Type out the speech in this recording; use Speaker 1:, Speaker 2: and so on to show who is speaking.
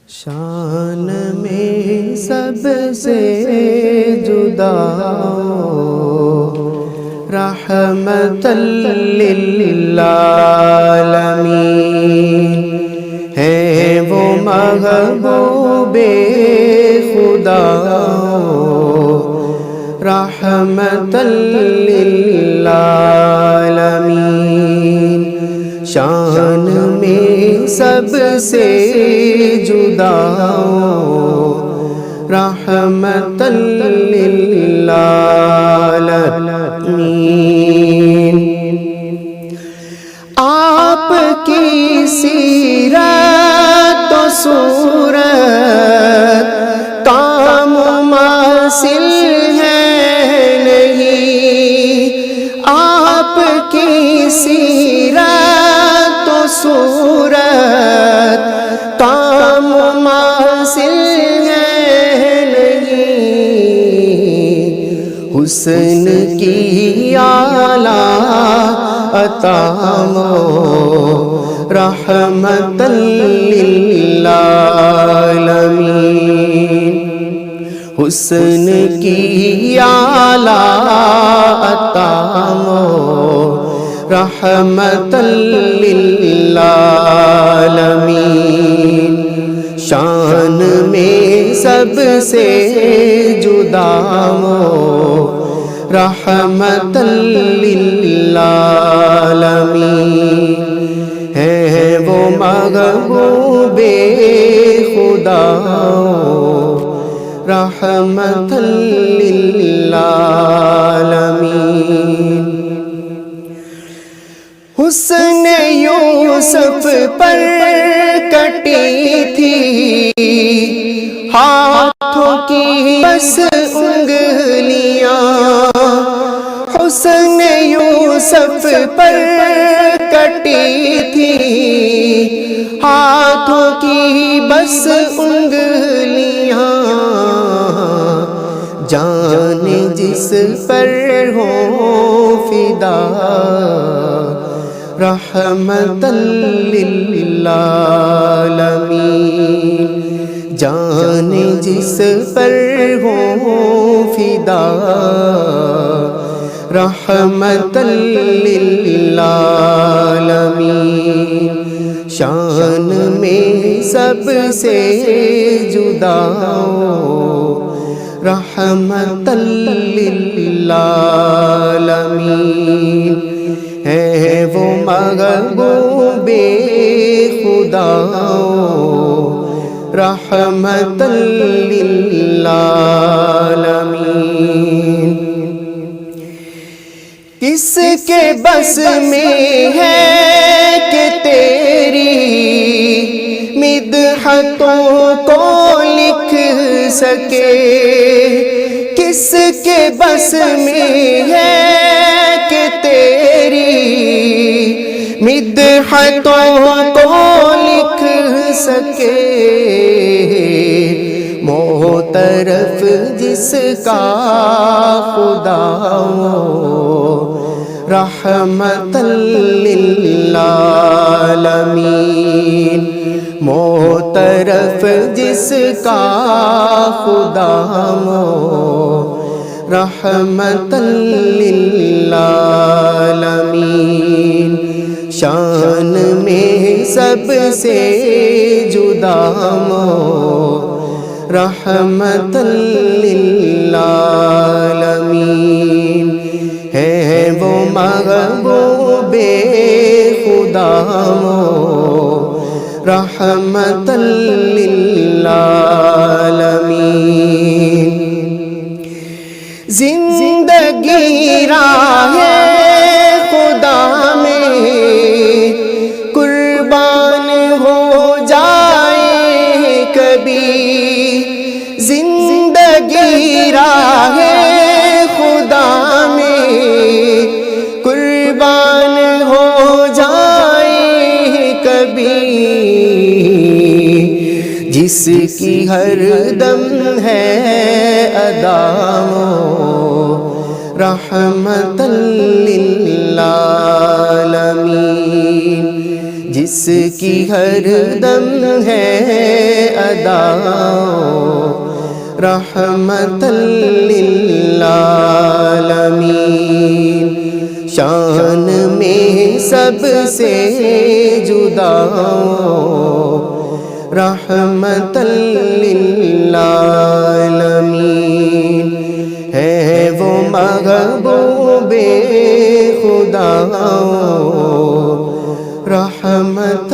Speaker 1: شان میں سب سے جدا رحمت للعالمین ہے وہ محبوب خدا رحمت للعالمین شان میں سب سے جدا رحمت للعالمین آپ کی سیرت و صورت کام مماثل ہے نہیں آپ کی سیرت و صورت کام مماثل ہے نہیں حسن کی اعلیٰ عطا رحمت للعالمین حسن کی اعلیٰ عطا رحمت للعالمین شان میں سب سے جدا رحمت للعالمین ہے وہ محبوب خدا رحمت للعالمین حسن یوسف پر کٹی تھی ہاتھوں کی بس انگلیاں حسن یوسف پر کٹی تھی ہاتھوں کی بس انگلیاں جان جس پر ہو فدا رحمت للعالمین جان جس پر ہو فدا رحمت للعالمین شان میں سب سے جدا رحمت للعالمین ہے وہ محبوب خدا رحمت للعالمین کس کے بس میں ہے کہ تیری مدحتوں کو لکھ سکے کس کے بس میں ہے کہ تیری مدحتوں کو لکھ سکے محترف جس کا خدا رحمت للعالمین محترف جس کا خدا رحمت للعالمین شان میں سب سے جدا رحمت للعالمین ہے وہ محبوب خدا رحمت للعالمین زندگی راہ خدا میں قربان ہو جائے کبھی زندگی راہ خدا میں قربان ہو جائے کبھی جس کی ہر دم ہے ادا رحمت للعالمین جس کی ہر دم ہے اداؤں رحمت للعالمین شان میں سب سے جدا رحمت للعالمین ہے وہ محبوب خدا رحمت